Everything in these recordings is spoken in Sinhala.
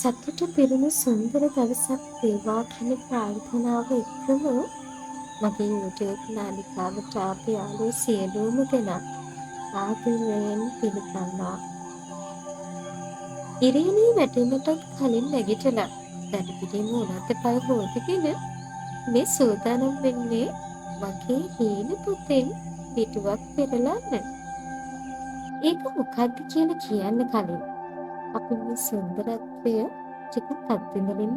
සතුට පිරුණු සුන්දර දවසක් වේවා කියන ප්‍රාර්ථනාව එක්කම මගේ YouTube නාලිකාවට ආපු යාළුවෝ සියලුම දෙනා ආදරයෙන් පිළිගන්නවා. ඉරේනේ වැටෙන්නටත් කලින් නැගිටලා දැඩිපිටින්ම උනත් පය හොදගෙන මේ සූදානම් වෙන්නේ මගේ හීන පුතෙන් පිටුවක් පෙරලන්න. ඒක මොකක්ද කියලා කියන්න කලින් අපි මේ සුන්දරත්වය ටිකක් අත්විඳින්න.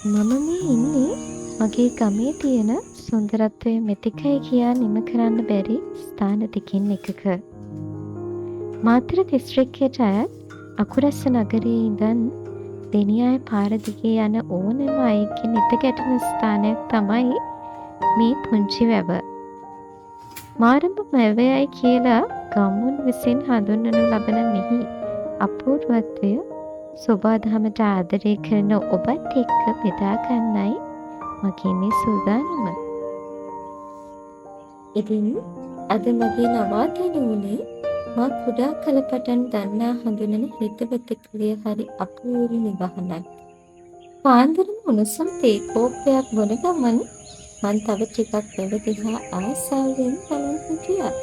මම මේ ඉන්නේ මගේ ගමේ තියෙන සුන්දරත්වය මෙතිකයි කියා නිම කරන්න බැරි ස්ථාන දෙකින් එකක. මාතර දිස්ත්‍රික්කයට අයත් අකුරැස්ස නගරයේ ඉඳන් දෙනියාය පාර දිගේ යන ඕනෑම අයෙක්ගෙන් ඉත ගැටෙන ස්ථානයක් තමයි මේ පුංචි වැව. මාරඹ මැවයයි කියලා ගම්මුන් විසින් හඳුන්වනු ලබන මෙහි අපූර්වත්වය සොබාදහමට ආදරය කරන ඔබත් එක්ක බෙදා ගන්නයි මගේ මේ සූදානම. ඉතින් අද මගේ නවාතැන වුණේ මා කුඩා කල පටන් දන්නා හඳුනන හිතවතකලිය හරි අපූර්ව නිවහනක්. පාන්දරම උණුසුම් තේ කෝප්පයක් බොන ගමන් මං තව ටිකක් වැව දිහා ආසාවෙන් බලන් හිටියා.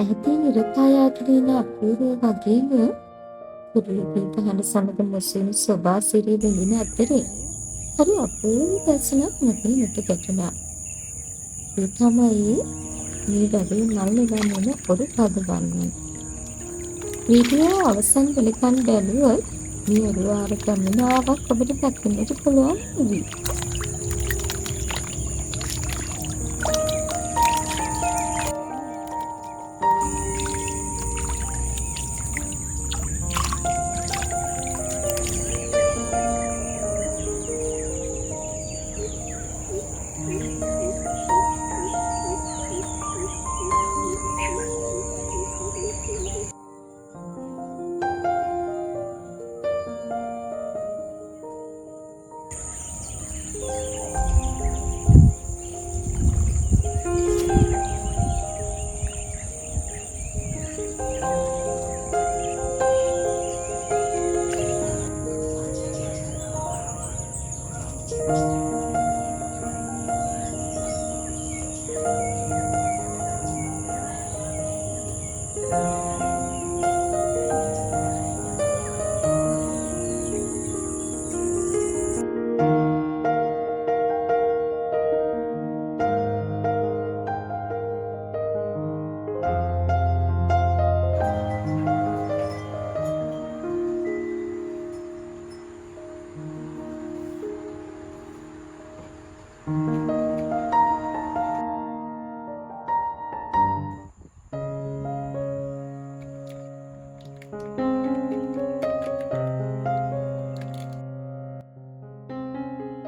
ඇහතේ නිරතායාගෙන අපූර්ව වගේම කුරුළු පිටහන සමග මුසුණු සොබා සිරි දෙලින අතරේ හරි අපූර්ව දර්ශනයක් මගේ නිත ගැටුණා. ඒ තමයි මේ වැවේ මල් නිවන්න පොඩි පදවන්නේ. වීඩියෝ අවසන් වෙනකන් බැලුවොත් මේ ඔරුවාර ගමනාවක් ඔබට දකින්නට පුළුවන් වෙයි.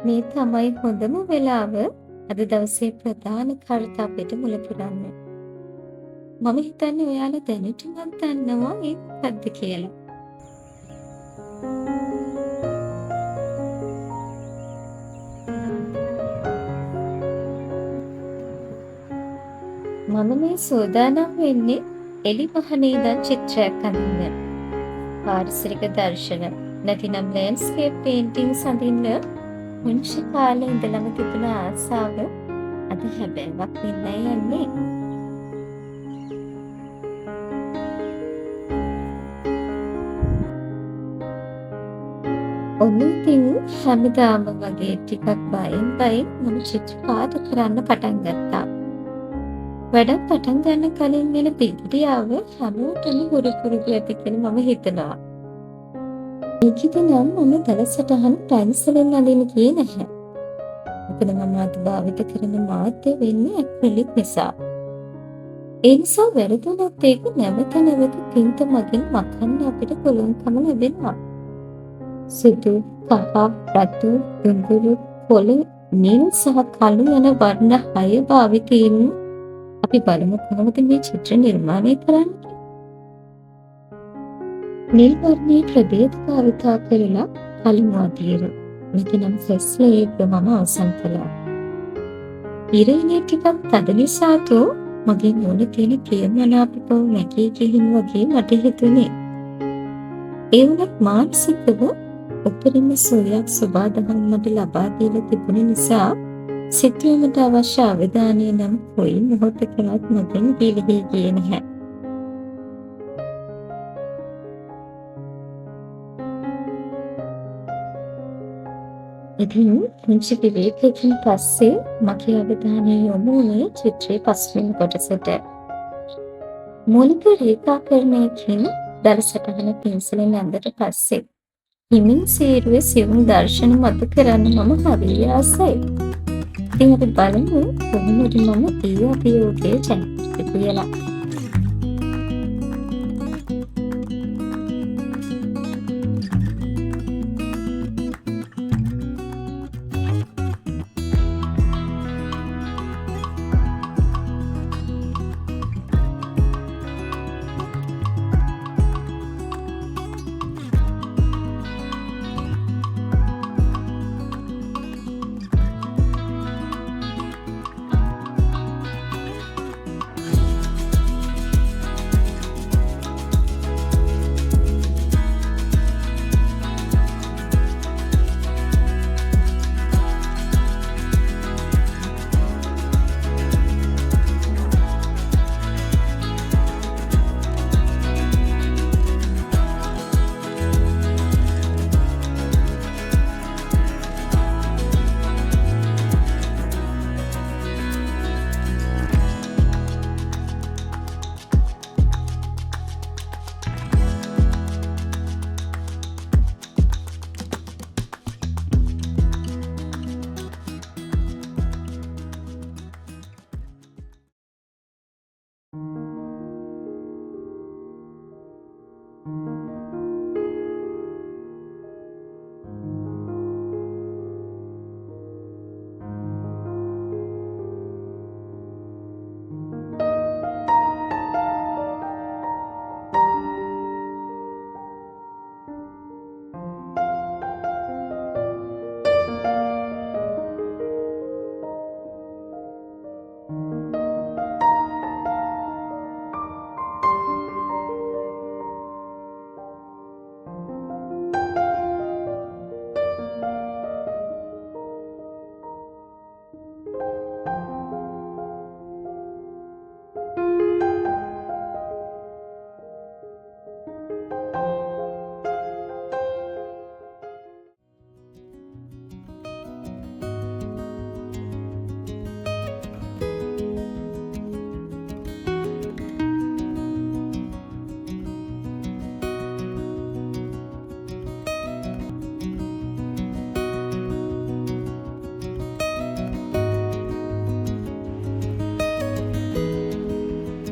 මේ තමයි හොඳම වෙලාව අද දවසේ ප්‍රධාන කර්තව්‍යට මුල පුරන්න. මම හිතන්නේ ඔයාලා දැනටමත් දන්නවා ඒ මොකක්ද කියලා. මම මේ සූදානම් වෙන්නේ එළිමහනේ ඉඳන් චිත්‍රයක් අඳින්න. පාරිසරික දර්ශන නැතිනම් ලෑන්ඩ්ස්කේප් පේන්ටින්ග්ස් අඳින්න මුංචි කාලේ ඉඳලම තිබුණ ආසාව අද හැබෑවක් වෙන්නයි යන්නේ. ඔන්න ඉතින් හැමදාම වගේ ටිකක් බයෙන් මම චිත්‍රපාත කරන්න පටන් ගත්තා. වැඩක් පටන් ගන්න කලින් වෙන පිළිගියාව හැමෝටම හුරු පුරුදු ඇති කියලා මම හිතනවා. ඒකෙදි නම් මම දවසටහන් පැන්සලෙන් අඳින්න ගියේ නැහැ. මොකද මම අද භාවිත කරන මාධ්‍ය වෙන්නේ ඇක්‍රිලික් නිසා. ඒ නිසා වැරදුනොත් ඒක නැවත තින්ත මගින් මකන්න අපිට පුළුවන්කම ලැබෙනවා. සුදු, කහ, රතු, දුඹුරු, පොළ, නිල් සහ කළු යන වර්ණ 6 භාවිතයෙන් අපි බලමු කොහොමද මේ චිත්‍ර නිර්මාණය කරන්නේ. නිල් වර්ණයේ ප්‍රභේද භාවිතා කරලා පළමු අදියර මෙතනම් සෙස්ලේක මම අවසන් කළා. ඉරේනේ ටිකක් තද නිසා මගේ මොන තියෙන ප්‍රියමනාපව නැගී ගිහින් වගේ මට හිතුනේ. ඒ වුණත් මානසිකව උපරිම සුවයක් සබාදහමට ලබා දීලා තිබුණ නිසා සිතුවමට අවශ්‍ය අවධානය නම් කොයි මොහොතකවත් මගෙන් ගිලිහී ගියේ නැහැ. ඉතින් පුංචි විවේකයකින් පස්සේ මගේ අවධානය යොමු වුණේ චිත්‍රයේ පස්වෙනි කොටසට. මූලික රේඛාකරණයකින් දරසටහන පින්සලෙන් ඇඳට පස්සේ හිමින් සීරුවේ සියුම් දර්ශන මතු කරන්න මම හරි ආසයි. ඉතින් අපි බලමු කොහොමද මම ඒ අභියෝගයේ ජයගත්තේ කියලා.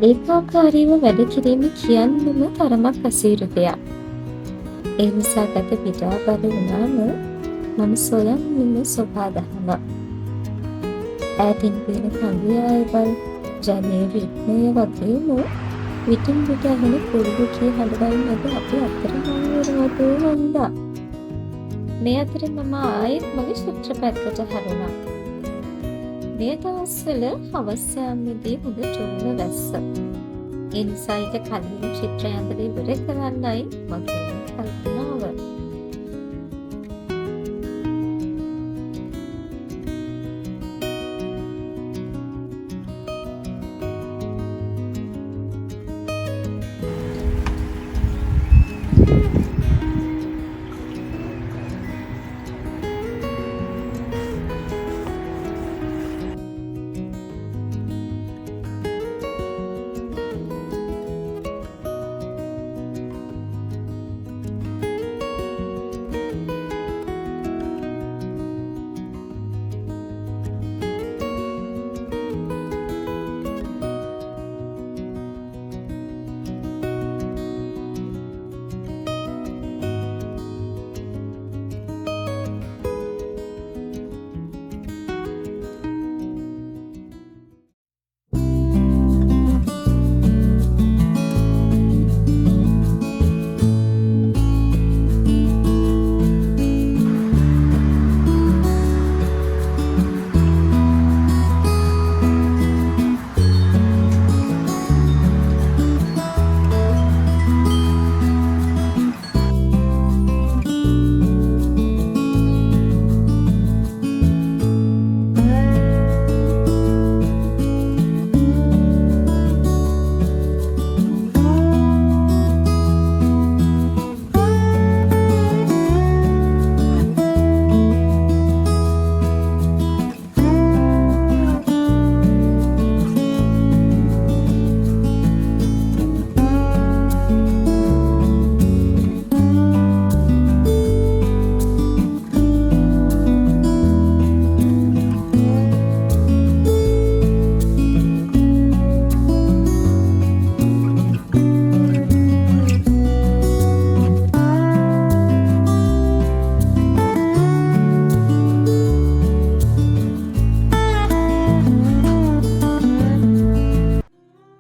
ඒකාකාරීව වැඩ කිරීම කියන්නම තරමක් අසීරු දෙයක්. ඒ නිසා ගත පිටා බල වුණාම මම සොයන්නෙම සොබාදහම. ඈතින් පේන කඳුයායවල් ජනයේ රිද්මය වගේම විටින් විට ඇහෙන කුරුලුගේ හඬවල් මැද අපි අතර හමුවෙනවද වන්දා. මේ අතරේ මම ආයෙත් මගේ චිත්‍රපටකට හැරුණා. මේ දවස්වල හවස් යාමේදී හොඳ චුල්ල වැස්ස. ඒ නිසා ඊට කලින් චිත්‍රය ඇඳලා ඉවර කරන්නයි මගේ කල්පනාව.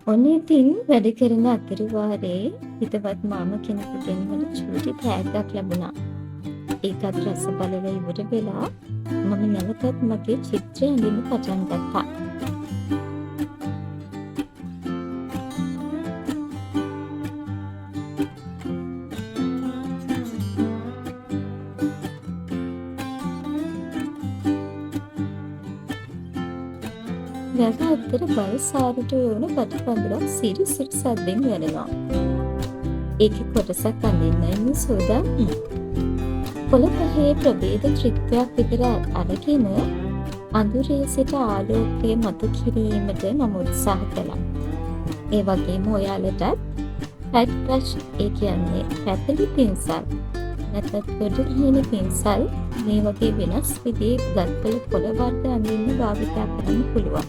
ඔන්න ඉතින් වැඩ කරන අතරවාරේ හිතවත් මාම කෙනෙකුගෙන් මට චූටි තෑග්ගක් ලැබුණා. ඒකත් රස බලලා ඉවර වෙලා මම නැවතත් මගේ චිත්‍රය අඳින්න පටන් ගත්තා. වැව අතර බලසාරට යොවන කටුපඳුරක් සිරි සිරි සද්දෙන් වැළෙනවා. ඒකේ කොටසක් අඳින්නයි මේ සූදානම්. පොළ පහේ ප්‍රභේද ත්‍රිත්වයක් විතර අරගෙන අඳුරේ සිට ආලෝකයේ මතු කිරීමට මම උත්සාහ කළා. ඒ වගේම ඔයාලටත් පැට් බ්‍රෂ්, ඒ කියන්නේ පැතලි පින්සල් නැත්නම් පොඩි හිණ පින්සල් මේ වගේ වෙනස් විදිහේ ගත්කල පොළ වර්ග අඳින්න භාවිත කරන්න පුළුවන්.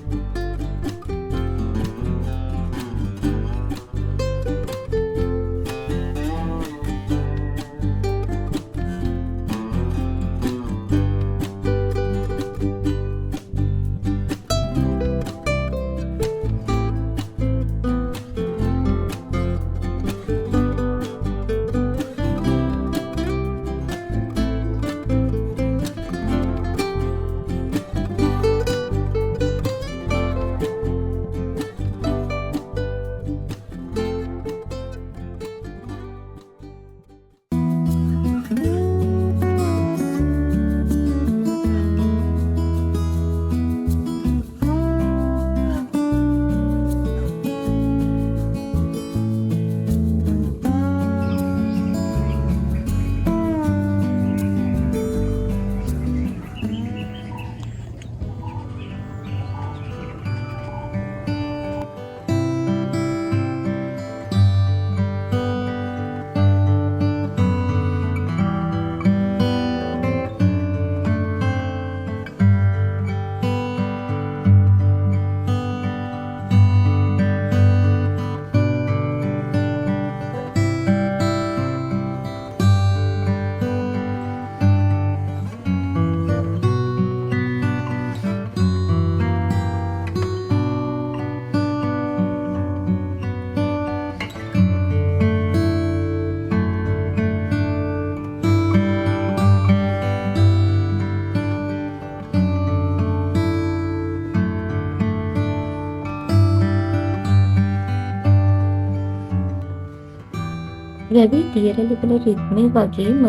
වැවේ දියරලිවල රිද්මය වගේම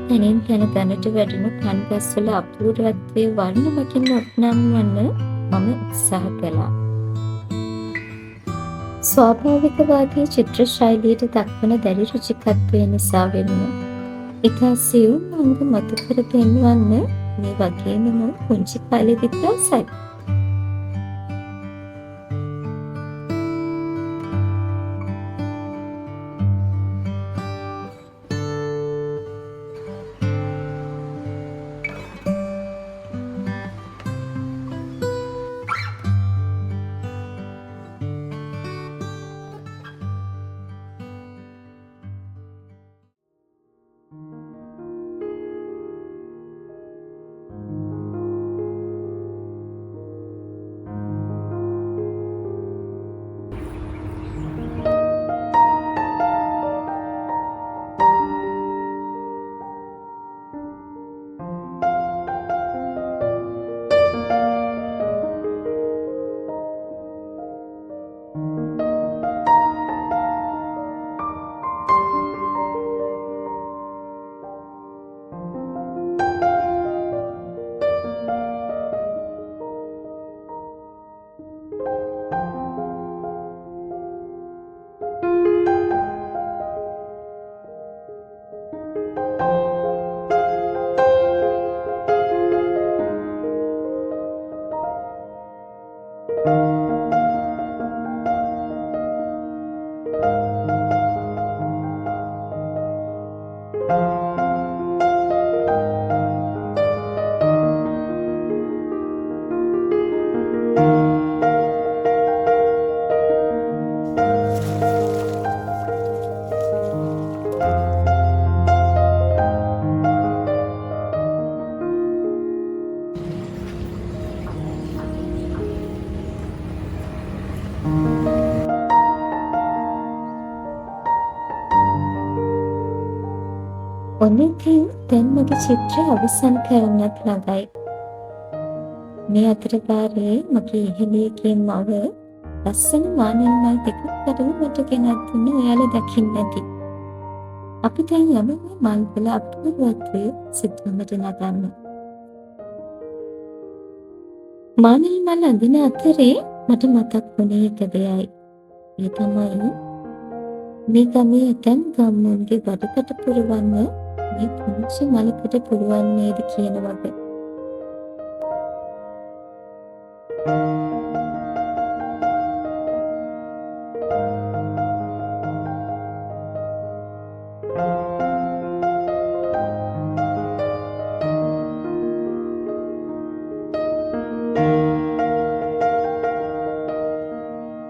තැනින් තැන දැනට වැඩෙන කන්ගස්වල අපූර්වත්වය වර්ණමකින් ඔප්නම්වන්න මම උත්සාහ කළා. ස්වාභාවිකවාදී චිත්‍ර ශෛලියට දක්වන දැඩි රුචිකත්වය නිසා වෙන්න ඉතා සියුම් අංග මතු කර පෙන්වන්න මේ වගේම මම පුංචි කාලෙදිත් ආසයි. ඔන්න ඉතින් දැන් මගේ චිත්‍රය අවසන් කරන්නත් ළඟයි. මේ අතරපාරේ මගේ ඉහළියගේ මව ලස්සන මානෙල් මල් දෙකක් අරගෙන මට ගෙනත් දුන්නේ ඔයාලා දකින්න ඇති. අපි දැන් යමු මේ මල් වල අපූර්වත්වය සිතුවමට නගන්න. මානෙල් මල් අඳින අතරේ මට මතක් වුණේ එක දෙයයි. ඒ තමයි මේ ගමේ ඇතැම් ගම්මුන්ගේ බඩකට පුරවන්න මේ පුංචි මලකට පුළුවන් නේද කියන වගේ.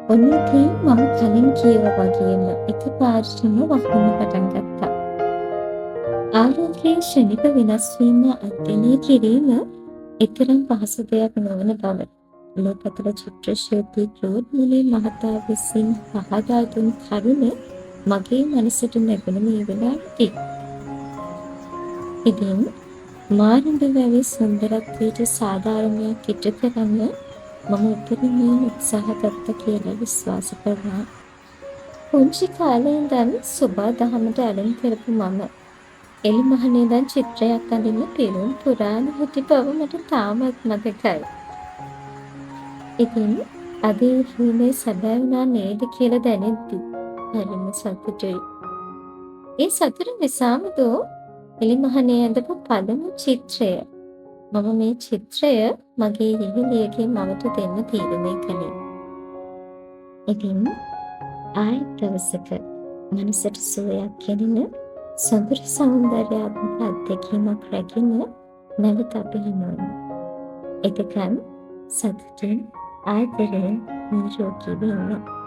ඔන්න ඉතින් මම කලින් කියවා වගේම එකපාරටම වහන්න පටන් ගත්තා. ආරෝග්‍යයේ ක්ෂණික වෙනස් වීම අධ්‍යයනය කිරීම එතරම් පහසු දෙයක් නොවන බව ලෝකතල චිත්‍ර ශිල්පී ක්ලෝඩ් මුලේ මහතා විසින් පහදා දුන් කරුණ මගේ මනසට නැගුණ මේ වෙලාවේදී. ඉතින් මාරඹ වැවේ සුන්දරත්වයට සාධාරණයක් ඉටු කරන්න මම උපරිමයෙන් උත්සාහ ගත්තා කියලා විශ්වාස කරනවා. පුංචි කාලේ ඉඳන් සුබා දහමට ඇලෙන් කරපු මම එළිමහනේ දැන් චිත්‍රයක් අඳින්න පිරුම් පුරාණ හිටි බව මට තාමත් මතකයි. ඉතින් අද මේ සැබෑ වුණා නේද කියලා දැනෙද්දි හරිම සතුටුයි. ඒ සතුට නිසාම දෝ එළිමහනේ ඇඳපු පළමු චිත්‍රය මම මේ චිත්‍රය මගේ ඉහළියගේ මවට දෙන්න තීරණය කළේ. ඉතින් ආයෙත් දවසක මනසට සුවයක් ගෙනෙන සොඳුරු සෞන්දර්යාත්මක අත්දැකීමක් රැගෙන නැවත අපි හමුවෙමු. එතකන් සතුටින් ආදරයෙන් නිරෝගී වෙන්න.